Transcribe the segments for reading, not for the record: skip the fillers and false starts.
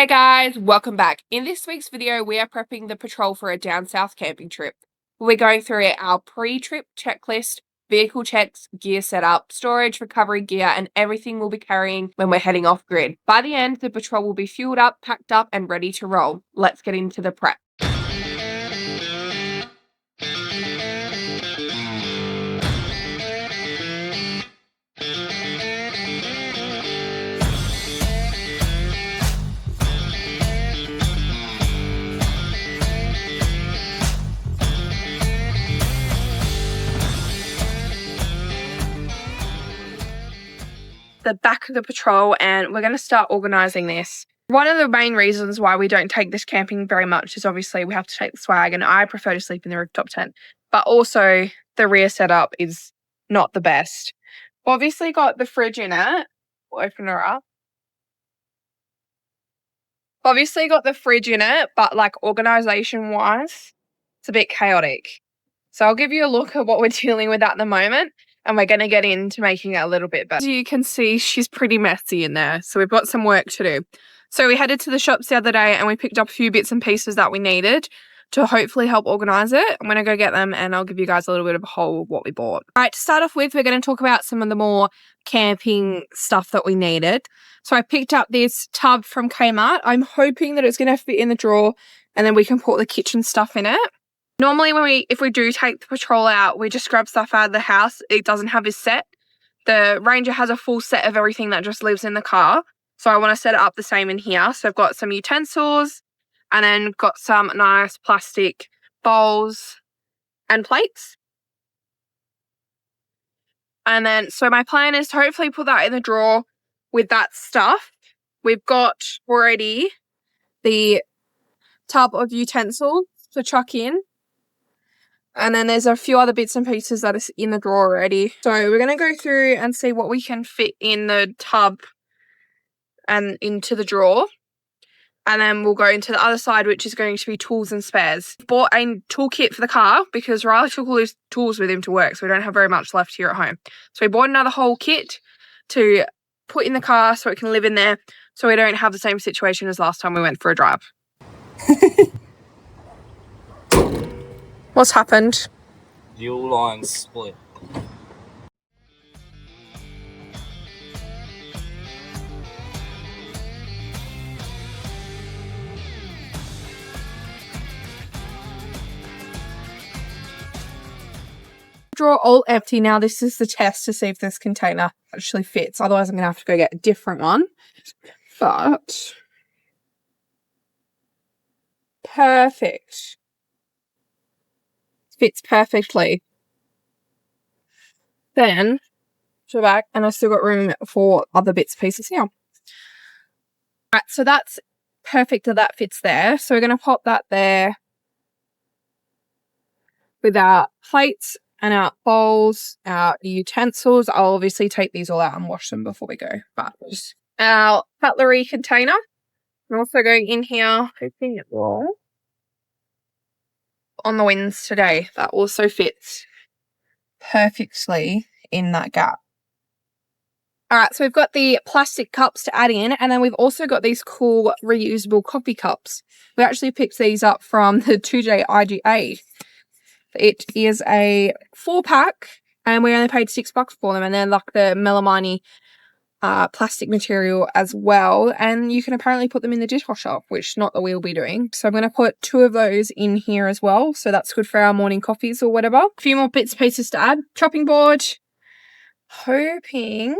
G'day guys, welcome back. In this week's video, we are prepping the Patrol for a down south camping trip. We're going through our pre-trip checklist, vehicle checks, gear setup, storage, recovery gear, and everything we'll be carrying when we're heading off grid. By the end, the Patrol will be fueled up, packed up, and ready to roll. Let's get into the prep. The back of the Patrol, and we're going to start organising this. One of the main reasons why we don't take this camping very much is obviously we have to take the swag, and I prefer to sleep in the rooftop tent. But also the rear setup is not the best. Obviously got the fridge in it. We'll open her up. Obviously got the fridge in it, but like organisation wise, it's a bit chaotic. So I'll give you a look at what we're dealing with at the moment. And we're going to get into making it a little bit better. As you can see, she's pretty messy in there. So we've got some work to do. So we headed to the shops the other day and we picked up a few bits and pieces that we needed to hopefully help organise it. I'm going to go get them and I'll give you guys a little bit of a haul of what we bought. All right, to start off with, we're going to talk about some of the more camping stuff that we needed. So I picked up this tub from Kmart. I'm hoping that it's going to fit in the drawer and then we can put the kitchen stuff in it. Normally if we do take the Patrol out, we just grab stuff out of the house. It doesn't have his set. The Ranger has a full set of everything that just lives in the car. So I want to set it up the same in here. So I've got some utensils and then got some nice plastic bowls and plates. And then, so my plan is to hopefully put that in the drawer with that stuff. We've got already the tub of utensils to chuck in. And then there's a few other bits and pieces that are in the drawer already. So we're going to go through and see what we can fit in the tub and into the drawer. And then we'll go into the other side, which is going to be tools and spares. Bought a toolkit for the car because Riley took all his tools with him to work, so we don't have very much left here at home. So we bought another whole kit to put in the car so it can live in there, so we don't have the same situation as last time we went for a drive. What's happened? Dual line split. Drawer all empty now. This is the test to see if this container actually fits. Otherwise, I'm going to have to go get a different one. But perfect. Fits perfectly. Then go back, and I've still got room for other bits and pieces here. Alright, so that's perfect that fits there. So we're going to pop that there with our plates and our bowls, our utensils. I'll obviously take these all out and wash them before we go. But just our cutlery container. I'm also going in here, hoping it will. On the winds today, that also fits perfectly in that gap. Alright, so we've got the plastic cups to add in, and then we've also got these cool reusable coffee cups. We actually picked these up from the 2J IGA. It is a 4-pack, and we only paid $6 for them, and they're like the melamine plastic material as well, and you can apparently put them in the dishwasher, which not that we'll be doing. So I'm going to put 2 of those in here as well, so that's good for our morning coffees or whatever. A few more bits and pieces to add. Chopping board. Hoping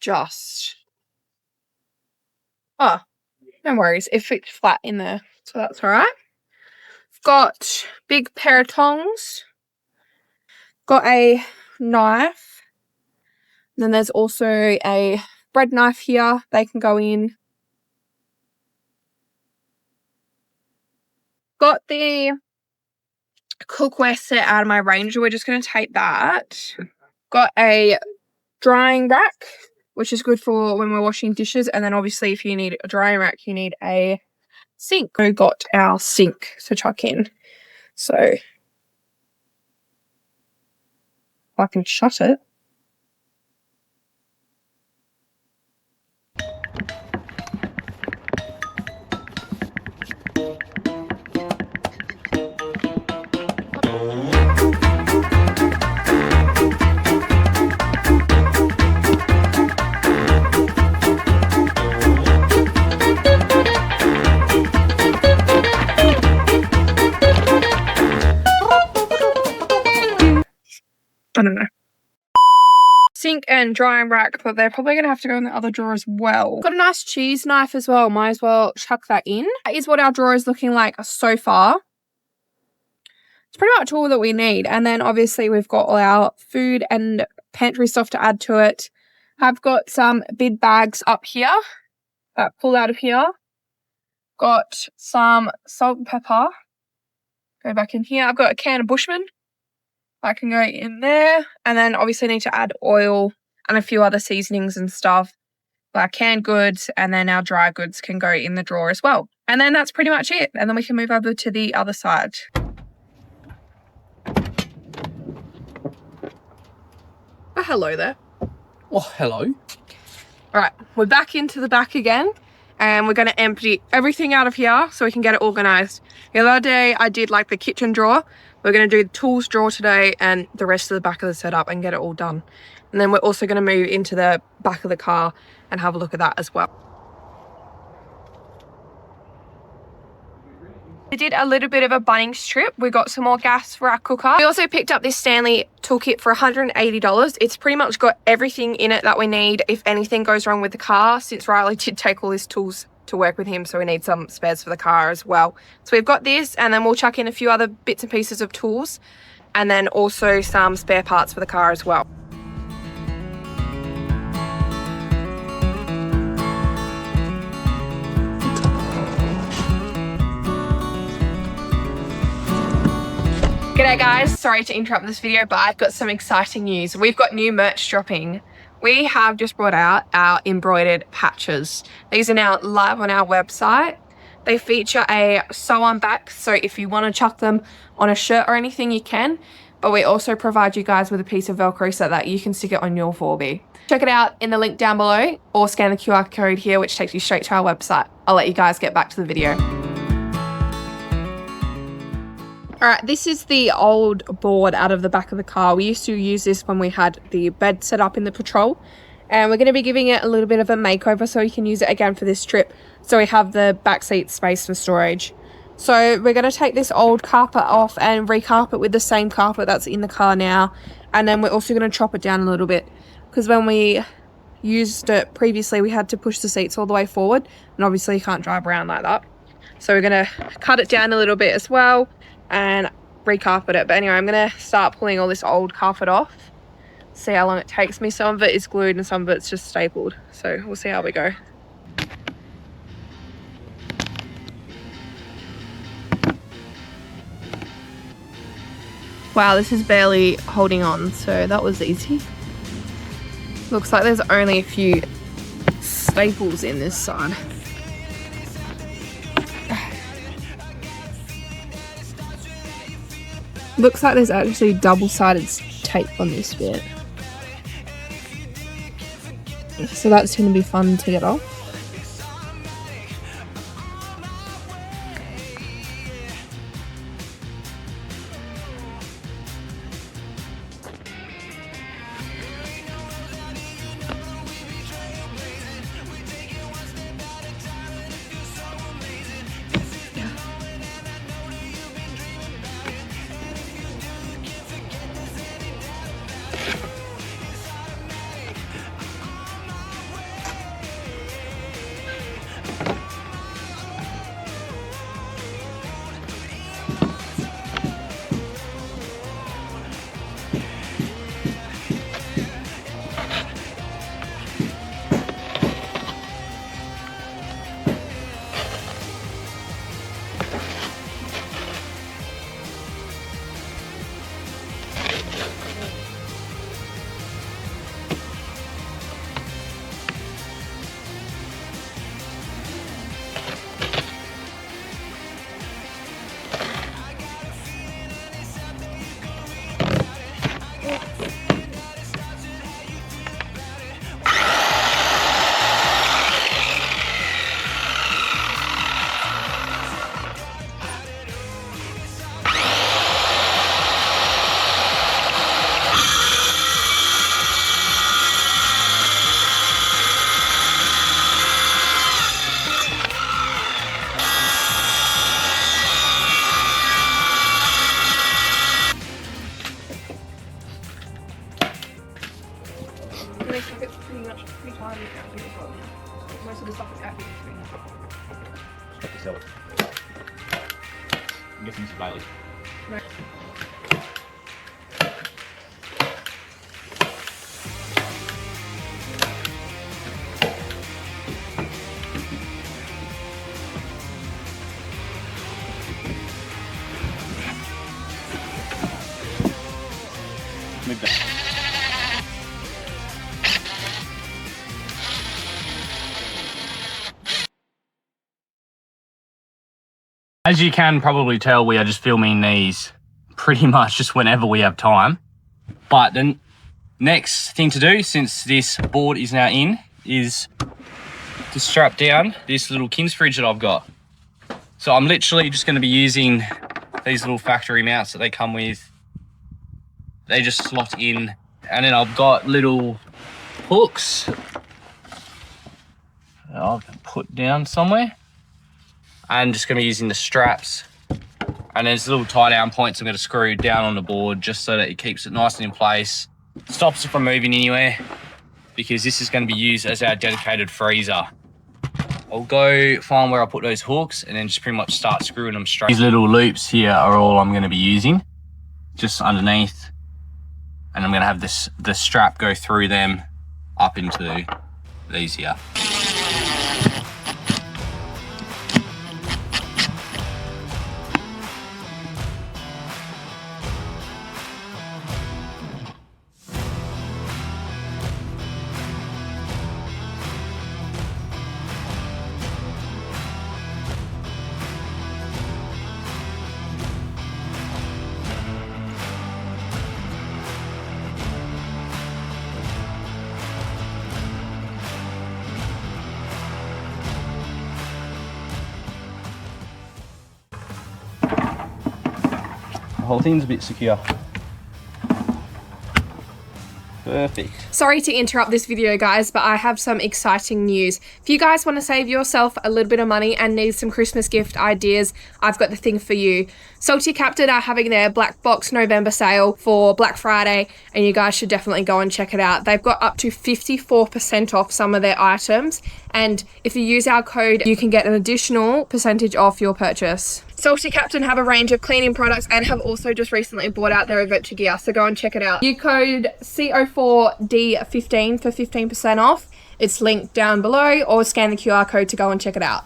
just no worries, it fits flat in there, so that's all right. Got big pair of tongs. Got a knife. And then there's also a bread knife here. They can go in. Got the cookware set out of my Ranger. We're just going to take that. Got a drying rack, which is good for when we're washing dishes. And then obviously if you need a drying rack, you need a sink. We got our sink to chuck in. So I can shut it. and drying rack, but they're probably going to have to go in the other drawer as well. Got a nice cheese knife as well. Might as well chuck that in. That is what our drawer is looking like so far. It's pretty much all that we need. And then obviously we've got all our food and pantry stuff to add to it. I've got some bid bags up here that pull out of here. Got some salt and pepper. Go back in here. I've got a can of Bushman. I can go in there. And then obviously need to add oil and a few other seasonings and stuff. Our canned goods and then our dry goods can go in the drawer as well. And then that's pretty much it. And then we can move over to the other side. Oh, hello there. Oh, hello. Right, we're back into the back again and we're going to empty everything out of here so we can get it organised. The other day I did like the kitchen drawer. We're going to do the tools drawer today and the rest of the back of the setup and get it all done. And then we're also going to move into the back of the car and have a look at that as well. We did a little bit of a Bunnings trip. We got some more gas for our cooker. We also picked up this Stanley toolkit for $180. It's pretty much got everything in it that we need if anything goes wrong with the car, since Riley did take all his tools to work with him, so we need some spares for the car as well. So we've got this, and then we'll chuck in a few other bits and pieces of tools, and then also some spare parts for the car as well. G'day guys, sorry to interrupt this video, but I've got some exciting news. We've got new merch dropping. We have just brought out our embroidered patches. These are now live on our website. They feature a sew-on back, so if you want to chuck them on a shirt or anything, you can. But we also provide you guys with a piece of Velcro so that you can stick it on your 4wd. Check it out in the link down below or scan the QR code here, which takes you straight to our website. I'll let you guys get back to the video. Alright, this is the old board out of the back of the car. We used to use this when we had the bed set up in the Patrol. And we're going to be giving it a little bit of a makeover so we can use it again for this trip. So we have the backseat space for storage. So we're going to take this old carpet off and recarpet with the same carpet that's in the car now. And then we're also going to chop it down a little bit. Because when we used it previously, we had to push the seats all the way forward. And obviously you can't drive around like that. So we're going to cut it down a little bit as well and recarpet it. But anyway, I'm going to start pulling all this old carpet off, see how long it takes me. Some of it is glued and some of it's just stapled, so we'll see how we go. Wow, this is barely holding on, so that was easy. Looks like there's only a few staples in this side. Looks like there's actually double-sided tape on this bit. So that's going to be fun to get off. pretty tiny outfit as well. Most of the stuff is outfit screen. Check this out. I'm guessing this is Bailey. No. Move that. As you can probably tell, we are just filming these pretty much just whenever we have time. But the next thing to do, since this board is now in, is to strap down this little Kins fridge that I've got. So I'm literally just going to be using these little factory mounts that they come with. They just slot in, and then I've got little hooks I'll put down somewhere. I'm just going to be using the straps, and there's little tie down points I'm going to screw down on the board just so that it keeps it nice and in place, stops it from moving anywhere, because this is going to be used as our dedicated freezer. I'll go find where I put those hooks and then just pretty much start screwing them straight. These little loops here are all I'm going to be using, just underneath, and I'm going to have the strap go through them up into these here. The whole thing's a bit secure. Perfect. Sorry to interrupt this video, guys, but I have some exciting news. If you guys want to save yourself a little bit of money and need some Christmas gift ideas, I've got the thing for you. Salty Captain are having their Black Box November sale for Black Friday, and you guys should definitely go and check it out. They've got up to 54% off some of their items, and if you use our code, you can get an additional percentage off your purchase. Salty Captain have a range of cleaning products and have also just recently bought out their adventure gear, so go and check it out. Use code CO4D15 for 15% off. It's linked down below, or scan the QR code to go and check it out.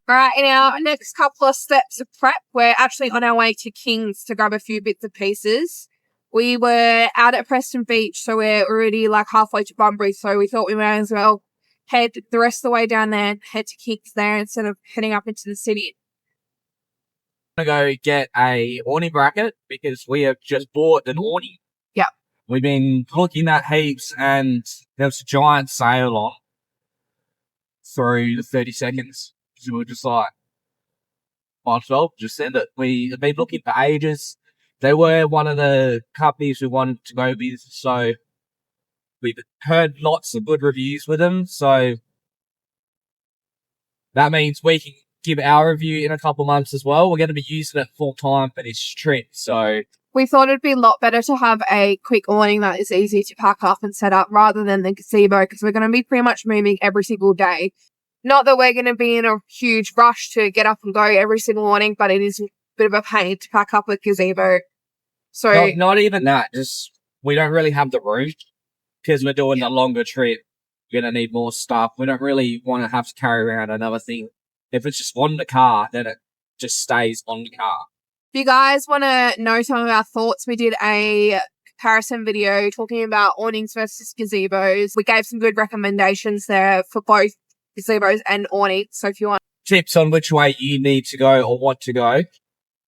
All right, in our next couple of steps of prep, we're actually on our way to King's to grab a few bits and pieces. We were out at Preston Beach, so we're already like halfway to Bunbury, so we thought we might as well head the rest of the way down there, head to King's there instead of heading up into the city. I'm going to go get a awning bracket because we have just bought an awning. Yep. We've been looking at heaps, and there was a giant sale on through the 30 seconds. So we were just like, might as well just send it. We have been looking for ages. They were one of the companies we wanted to go with, so we've heard lots of good reviews with them. So that means we can give our review in a couple months as well. We're going to be using it full time for this trip. So we thought it'd be a lot better to have a quick awning that is easy to pack up and set up rather than the gazebo, because we're going to be pretty much moving every single day. Not that we're going to be in a huge rush to get up and go every single morning, but it is a bit of a pain to pack up a gazebo. So not even that. Just we don't really have the room because we're doing a longer trip. We're going to need more stuff. We don't really want to have to carry around another thing. If it's just on the car, then it just stays on the car. If you guys want to know some of our thoughts, we did a comparison video talking about awnings versus gazebos. We gave some good recommendations there for both gazebos and awnings. So if you want tips on which way you need to go or want to go,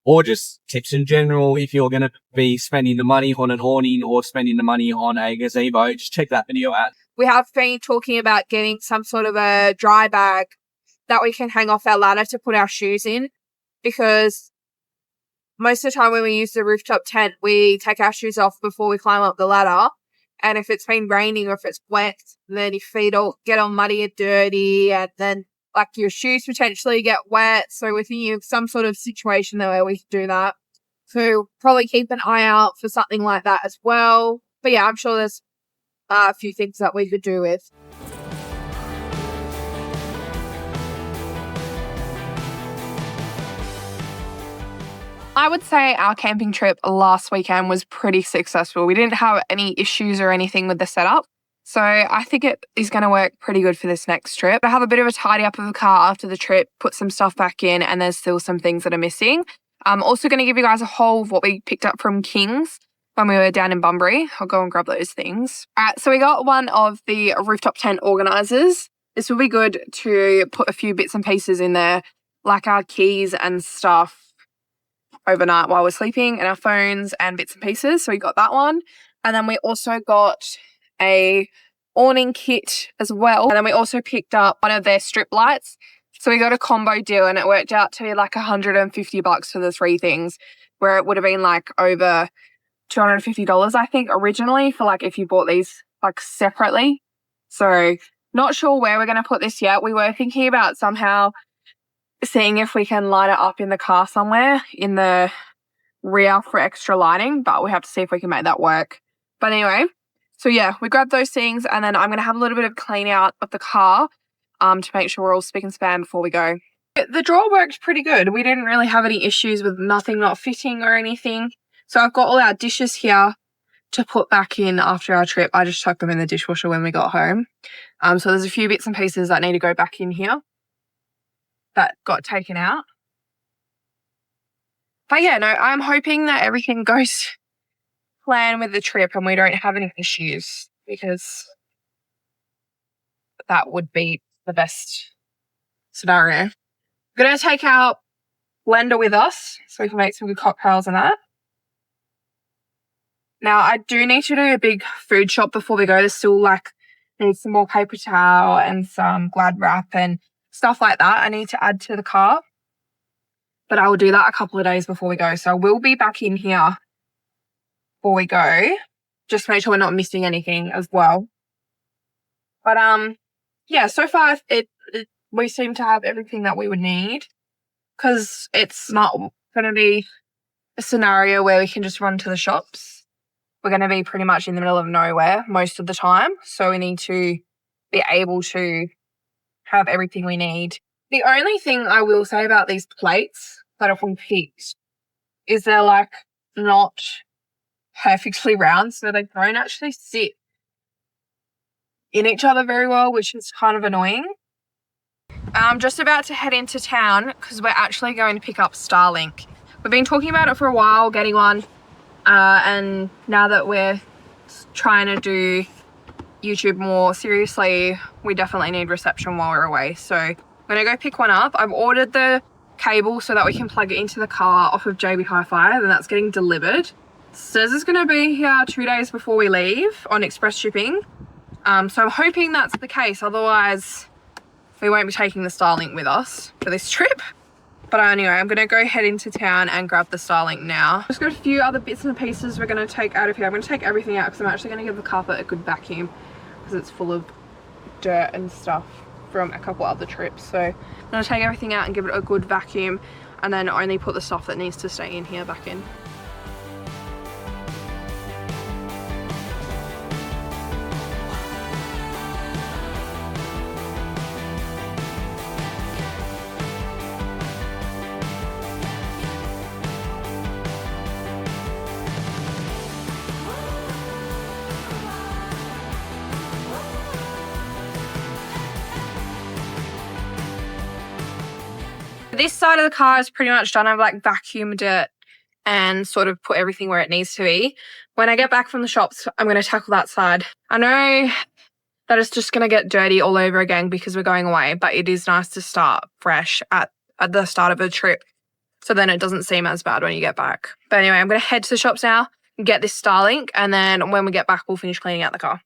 or just tips in general if you're going to be spending the money on an awning or spending the money on a gazebo, just check that video out. We have been talking about getting some sort of a dry bag that we can hang off our ladder to put our shoes in, because most of the time when we use the rooftop tent, we take our shoes off before we climb up the ladder. And if it's been raining or if it's wet, then your feet all get all muddy and dirty, and then like your shoes potentially get wet. So we're thinking of some sort of situation where we can do that. So probably keep an eye out for something like that as well. But yeah, I'm sure there's a few things that we could do with. I would say our camping trip last weekend was pretty successful. We didn't have any issues or anything with the setup. So I think it is going to work pretty good for this next trip. I have a bit of a tidy up of the car after the trip, put some stuff back in, and there's still some things that are missing. I'm also going to give you guys a haul of what we picked up from King's when we were down in Bunbury. I'll go and grab those things. All right, so we got one of the rooftop tent organisers. This will be good to put a few bits and pieces in there, like our keys and stuff overnight while we're sleeping, and our phones and bits and pieces. So we got that one. And then we also got a awning kit as well. And then we also picked up one of their strip lights. So we got a combo deal and it worked out to be like $150 for the three things, where it would have been like over $250, I think, originally, for like if you bought these like separately. So not sure where we're going to put this yet. We were thinking about somehow seeing if we can line it up in the car somewhere in the rear for extra lighting, but we have to see if we can make that work. But anyway, so yeah, we grabbed those things, and then I'm going to have a little bit of clean out of the car to make sure we're all spick and span before we go. The drawer worked pretty good. We didn't really have any issues with nothing not fitting or anything. So I've got all our dishes here to put back in after our trip. I just chucked them in the dishwasher when we got home. So there's a few bits and pieces that need to go back in here that got taken out. But yeah, no, I'm hoping that everything goes plan with the trip and we don't have any issues, because that would be the best scenario. We're going to take our blender with us so we can make some good cocktails and that. Now, I do need to do a big food shop before we go. There's still need some more paper towel and some Glad wrap and stuff like that I need to add to the car. But I will do that a couple of days before we go. So we'll be back in here before we go, just to make sure we're not missing anything as well. But yeah, so far we seem to have everything that we would need, because it's not going to be a scenario where we can just run to the shops. We're going to be pretty much in the middle of nowhere most of the time. So we need to be able to have everything we need. The only thing I will say about these plates that have been picked is they're not perfectly round, so they don't actually sit in each other very well, which is kind of annoying. I'm just about to head into town because we're actually going to pick up Starlink. We've been talking about it for a while, getting one, and now that we're trying to do YouTube more seriously, we definitely need reception while we're away. So I'm going to go pick one up. I've ordered the cable so that we can plug it into the car off of JB Hi-Fi, and that's getting delivered. It says it's going to be here 2 days before we leave on express shipping. So I'm hoping that's the case. Otherwise, we won't be taking the Starlink with us for this trip. But anyway, I'm going to go head into town and grab the Starlink now. Just got a few other bits and pieces we're going to take out of here. I'm going to take everything out because I'm actually going to give the carpet a good vacuum because it's full of dirt and stuff from a couple other trips. So I'm gonna take everything out and give it a good vacuum, and then only put the stuff that needs to stay in here back in. This side of the car is pretty much done. I've like vacuumed it and sort of put everything where it needs to be. When I get back from the shops, I'm going to tackle that side. I know that it's just going to get dirty all over again because we're going away, but it is nice to start fresh at the start of a trip, so then it doesn't seem as bad when you get back. But anyway, I'm going to head to the shops now and get this Starlink, and then when we get back, we'll finish cleaning out the car.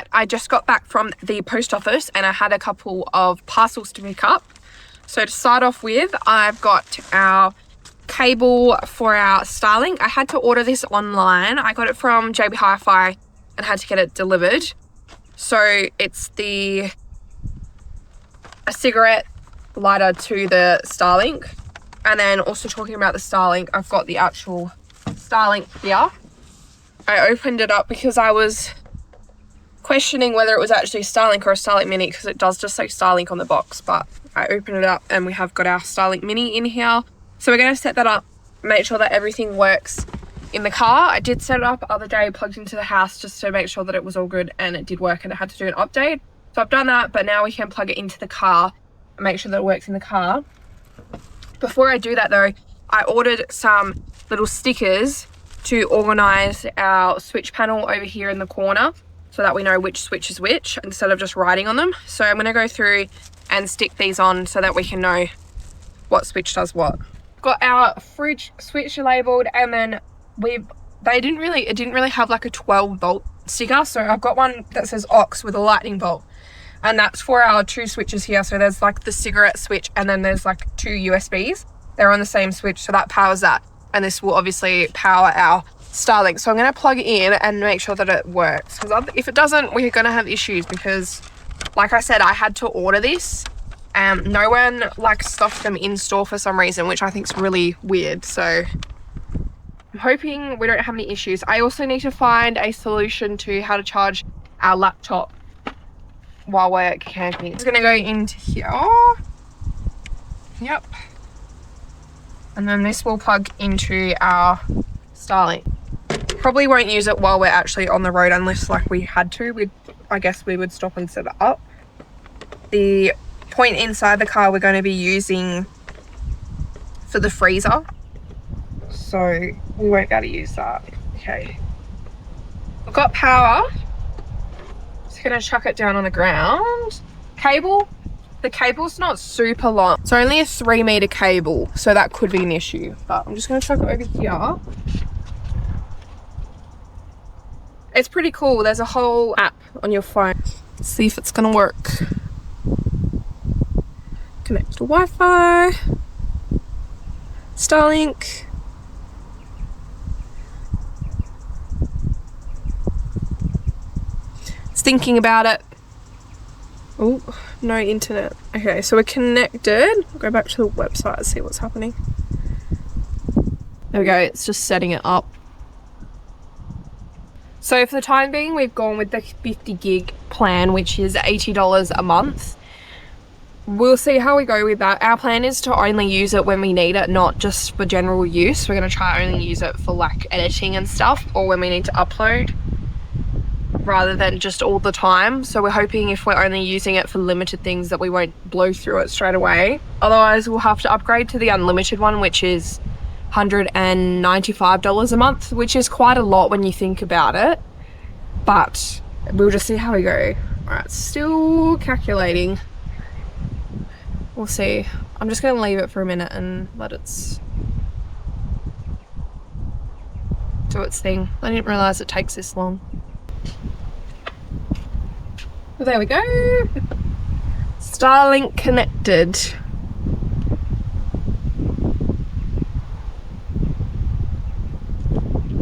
I just got back from the post office and I had a couple of parcels to pick up. So to start off with, I've got our cable for our Starlink. I had to order this online. I got it from JB Hi-Fi and had to get it delivered. So it's a cigarette lighter to the Starlink. And then also talking about the Starlink, I've got the actual Starlink here. I opened it up because I was questioning whether it was actually Starlink or a Starlink Mini, because it does just say Starlink on the box, but I opened it up and we have got our Starlink Mini in here. So we're going to set that up, make sure that everything works in the car. I did set it up the other day, plugged into the house just to make sure that it was all good, and it did work, and it had to do an update. So I've done that, but now we can plug it into the car and make sure that it works in the car. Before I do that though, I ordered some little stickers to organize our switch panel over here in the corner, so that we know which switch is which instead of just writing on them. So I'm going to go through and stick these on so that we can know what switch does what. Got our fridge switch labeled, and then it didn't really have like a 12-volt sticker, so I've got one that says aux with a lightning bolt, and that's for our two switches here. So there's like the cigarette switch, and then there's like two USBs. They're on the same switch, so that powers that, and this will obviously power our Starlink. So I'm going to plug it in and make sure that it works, because if it doesn't, we're going to have issues, because like I said, I had to order this and no one like stuffed them in store for some reason, which I think is really weird. So I'm hoping we don't have any issues. I also need to find a solution to how to charge our laptop while we're camping. It's going to go into here. Yep. And then this will plug into our Starlink. Probably won't use it while we're actually on the road unless like we had to. I guess we would stop and set it up. The point inside the car we're going to be using for the freezer, so we won't be able to use that. Okay, I've got power. Just gonna chuck it down on the ground. Cable, the cable's not super long. It's only a 3-meter cable, so that could be an issue, but I'm just gonna chuck it over here. It's pretty cool. There's a whole app on your phone. Let's see if it's gonna work. Connect to Wi-Fi. Starlink. It's thinking about it. Oh, no internet. Okay, so we're connected. I'll go back to the website and see what's happening. There we go. It's just setting it up. So for the time being, we've gone with the 50 gig plan, which is $80 a month. We'll see how we go with that. Our plan is to only use it when we need it, not just for general use. We're going to try only use it for like editing and stuff, or when we need to upload, rather than just all the time. So we're hoping if we're only using it for limited things that we won't blow through it straight away. Otherwise, we'll have to upgrade to the unlimited one, which is $195 a month, which is quite a lot when you think about it, but we'll just see how we go. All right, still calculating. We'll see. I'm just gonna leave it for a minute and let it do its thing. I didn't realize it takes this long. Well, there we go. Starlink connected.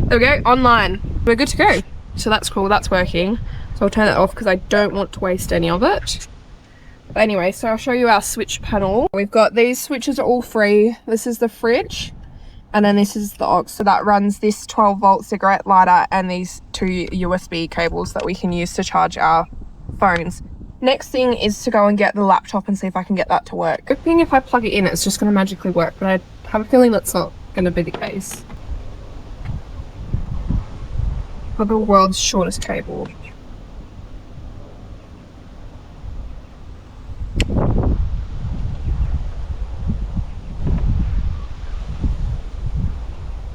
There we go, online. We're good to go. So that's cool, that's working. So I'll turn that off because I don't want to waste any of it. But anyway, so I'll show you our switch panel. We've got these switches are all free. This is the fridge, and then this is the aux. So that runs this 12-volt cigarette lighter and these 2 USB cables that we can use to charge our phones. Next thing is to go and get the laptop and see if I can get that to work. Hoping if I plug it in, it's just going to magically work, but I have a feeling that's not going to be the case. For the world's shortest cable.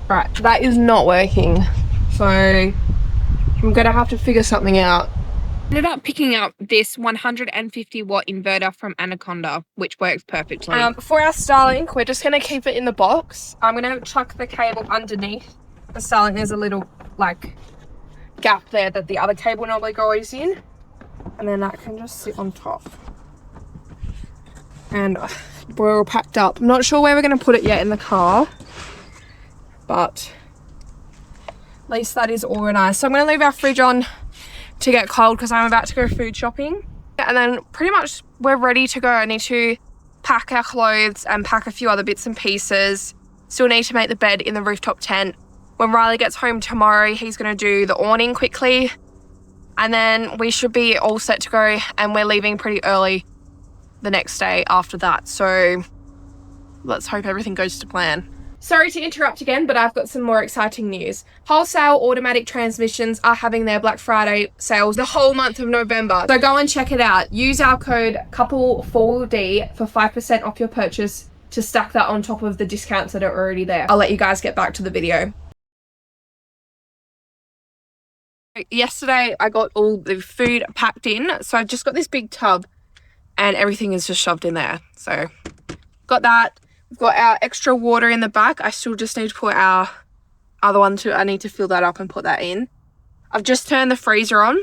Right, that is not working. So I'm gonna have to figure something out. Ended up picking up this 150 watt inverter from Anaconda, which works perfectly. For our Starlink, we're just gonna keep it in the box. I'm gonna chuck the cable underneath the Starlink. There's a little like gap there that the other cable normally goes in, and then that can just sit on top. And we're all packed up. I'm not sure where we're gonna put it yet in the car, but at least that is organised. So I'm going to leave our fridge on to get cold because I'm about to go food shopping. And then pretty much we're ready to go. I need to pack our clothes and pack a few other bits and pieces. Still need to make the bed in the rooftop tent. When Riley gets home tomorrow, he's going to do the awning quickly. And then we should be all set to go, and we're leaving pretty early the next day after that. So let's hope everything goes to plan. Sorry to interrupt again, but I've got some more exciting news. Wholesale automatic transmissions are having their Black Friday sales the whole month of November. So go and check it out. Use our code couple4wd for 5% off your purchase to stack that on top of the discounts that are already there. I'll let you guys get back to the video. Yesterday, I got all the food packed in. So I've just got this big tub and everything is just shoved in there. So got that. We've got our extra water in the back. I still just need to put our other one I need to fill that up and put that in. I've just turned the freezer on.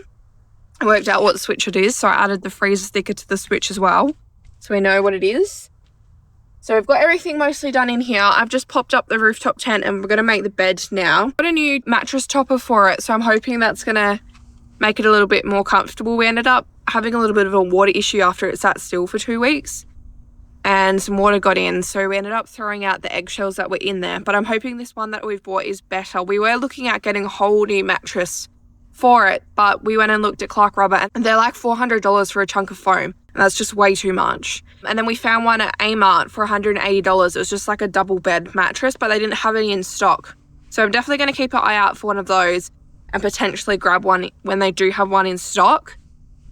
I worked out what switch it is, so I added the freezer sticker to the switch as well, so we know what it is. So we've got everything mostly done in here. I've just popped up the rooftop tent and we're going to make the bed now. Got a new mattress topper for it, so I'm hoping that's going to make it a little bit more comfortable. We ended up having a little bit of a water issue after it sat still for 2 weeks. And some water got in, so we ended up throwing out the eggshells that were in there. But I'm hoping this one that we've bought is better. We were looking at getting a whole new mattress for it, but we went and looked at Clark Rubber and they're like $400 for a chunk of foam, and that's just way too much. And then we found one at Amart for $180. It was just like a double bed mattress, but they didn't have any in stock. So I'm definitely going to keep an eye out for one of those and potentially grab one when they do have one in stock.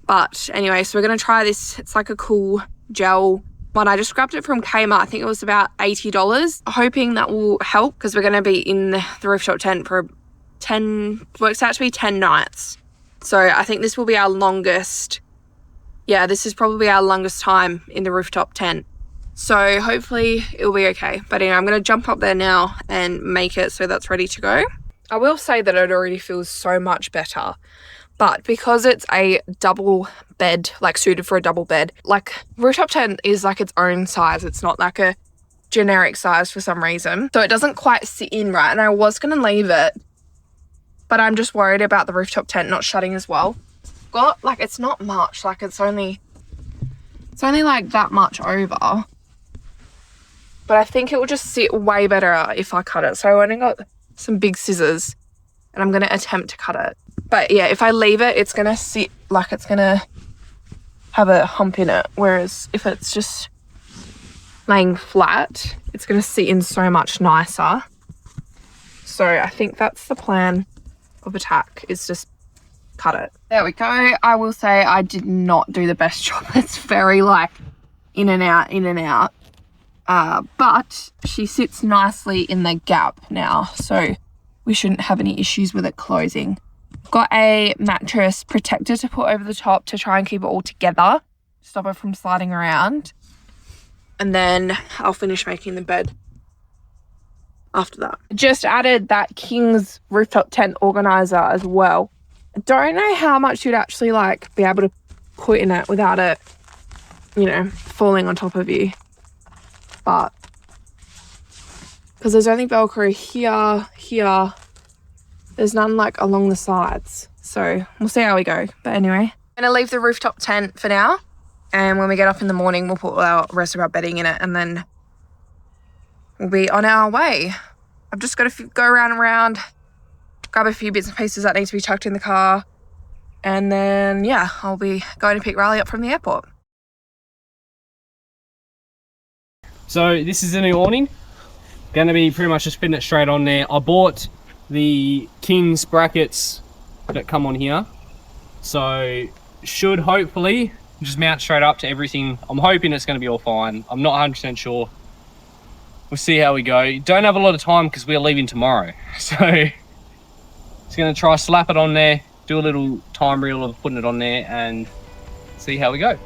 But anyway, so we're going to try this. It's like a cool gel one. I just grabbed it from Kmart. I think it was about $80. Hoping that will help because we're going to be in the rooftop tent for 10, works out to be 10 nights. So I think this will be our longest. Yeah, this is probably our longest time in the rooftop tent. So hopefully it'll be okay. But anyway, I'm going to jump up there now and make it so that's ready to go. I will say that it already feels so much better. But because it's a double bed, like suited for a double bed, like rooftop tent is like its own size. It's not like a generic size for some reason. So it doesn't quite sit in right. And I was going to leave it, but I'm just worried about the rooftop tent not shutting as well. Got like, it's not much, like it's only like that much over. But I think it will just sit way better if I cut it. So I only got some big scissors and I'm going to attempt to cut it. But yeah, if I leave it, it's going to sit like it's going to have a hump in it. Whereas if it's just laying flat, it's going to sit in so much nicer. So I think that's the plan of attack, is just cut it. There we go. I will say I did not do the best job. It's very like in and out, in and out. But she sits nicely in the gap now. So we shouldn't have any issues with it closing. Got a mattress protector to put over the top to try and keep it all together, stop it from sliding around. And then I'll finish making the bed after that. Just added that King's rooftop tent organizer as well. I don't know how much you'd actually like be able to put in it without it, you know, falling on top of you. But because there's only Velcro here, there's none like along the sides. So we'll see how we go. But anyway, I'm going to leave the rooftop tent for now. And when we get up in the morning, we'll put our rest of our bedding in it and then we'll be on our way. I've just got to go around, grab a few bits and pieces that need to be chucked in the car. And then, yeah, I'll be going to pick Riley up from the airport. So this is the new awning. Going to be pretty much just putting it straight on there. I bought the King's brackets that come on here. So should hopefully just mount straight up to everything. I'm hoping it's going to be all fine. I'm not 100% sure. We'll see how we go. Don't have a lot of time because we're leaving tomorrow. So just going to try slap it on there, do a little time reel of putting it on there and see how we go.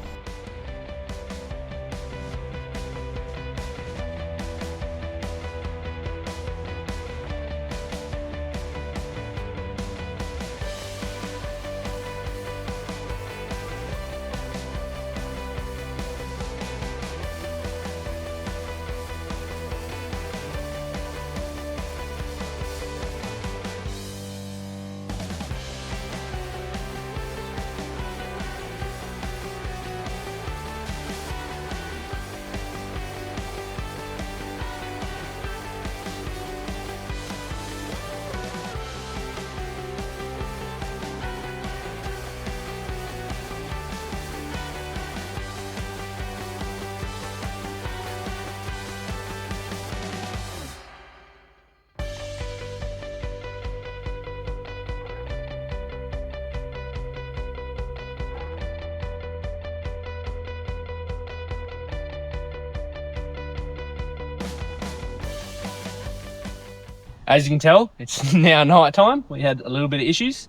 As you can tell, it's now night time. We had a little bit of issues,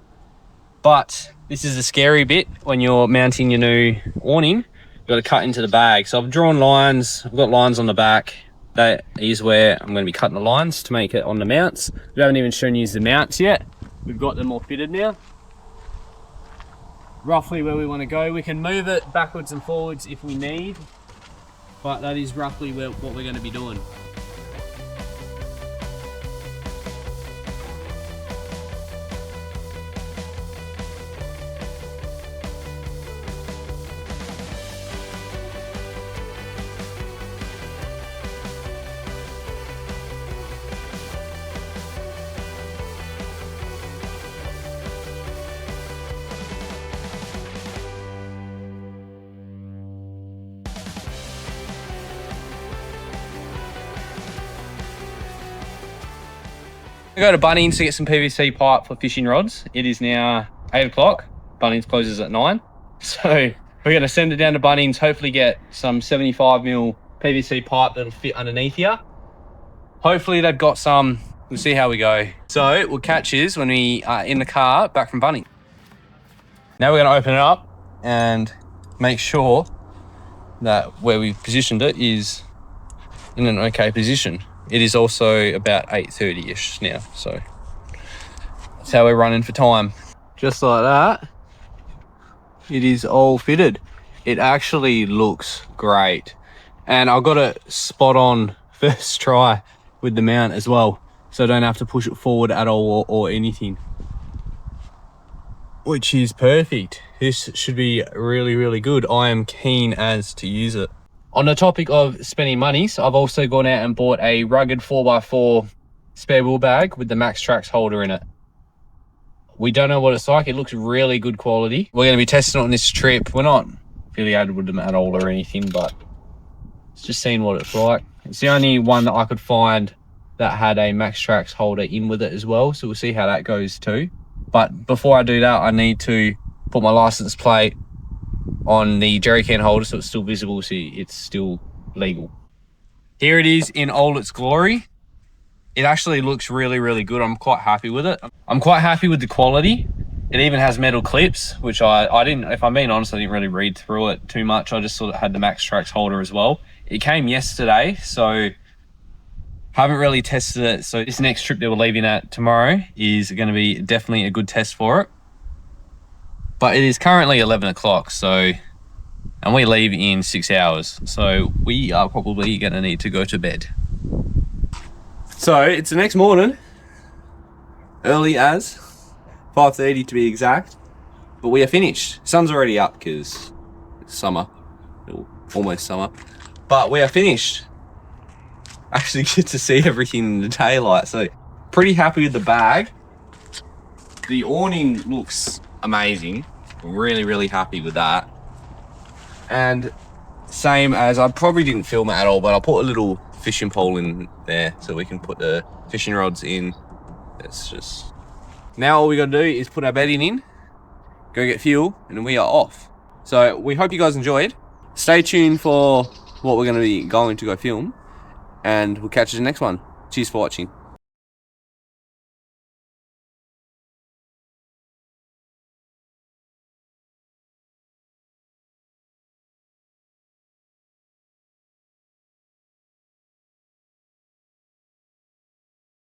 but this is the scary bit when you're mounting your new awning. You've got to cut into the bag. So I've drawn lines. I've got lines on the back. That is where I'm going to be cutting the lines to make it on the mounts. We haven't even shown you the mounts yet. We've got them all fitted now. Roughly where we want to go. We can move it backwards and forwards if we need, but that is roughly what we're going to be doing. I go to Bunnings to get some PVC pipe for fishing rods. It is now 8 o'clock. Bunnings closes at 9. So we're going to send it down to Bunnings, hopefully get some 75mm PVC pipe that'll fit underneath here. Hopefully they've got some. We'll see how we go. So we'll catch yous when we are in the car back from Bunnings. Now we're going to open it up and make sure that where we've positioned it is in an okay position. It is also about 8:30ish now, so that's how we're running for time. Just like that, it is all fitted. It actually looks great. And I got it spot on first try with the mount as well, so I don't have to push it forward at all or anything, which is perfect. This should be really, really good. I am keen as to use it. On the topic of spending money, so I've also gone out and bought a rugged 4x4 spare wheel bag with the Max holder in it. We don't know what it's like. It looks really good quality. We're going to be testing it on this trip. We're not affiliated with them at all or anything, but it's just seeing what it's like. It's the only one that I could find that had a Max holder in with it as well, so we'll see how that goes too. But before I do that, I need to put my license plate on the jerry can holder so it's still visible, so it's still legal. Here it is in all its glory. It actually looks really, really good. I'm quite happy with it. I'm quite happy with the quality. It even has metal clips, which I didn't, if I'm being honest, I didn't really read through it too much. I just thought it had the Max holder as well. It came yesterday, so haven't really tested it. So this next trip that we're leaving at tomorrow is going to be definitely a good test for it. But it is currently 11 o'clock, so, and we leave in 6 hours. So we are probably going to need to go to bed. So it's the next morning, early as, 5:30 to be exact. But we are finished. Sun's already up because it's summer, almost summer. But we are finished. Actually get to see everything in the daylight, so pretty happy with the bag. The awning looks amazing. Really, really happy with that. And same as, I probably didn't film it at all, but I'll put a little fishing pole in there so we can put the fishing rods in. It's just, now all we gotta do is put our bedding in, go get fuel, and then we are off. So we hope you guys enjoyed. Stay tuned for what we're gonna be going to go film, and we'll catch you in the next one. Cheers for watching.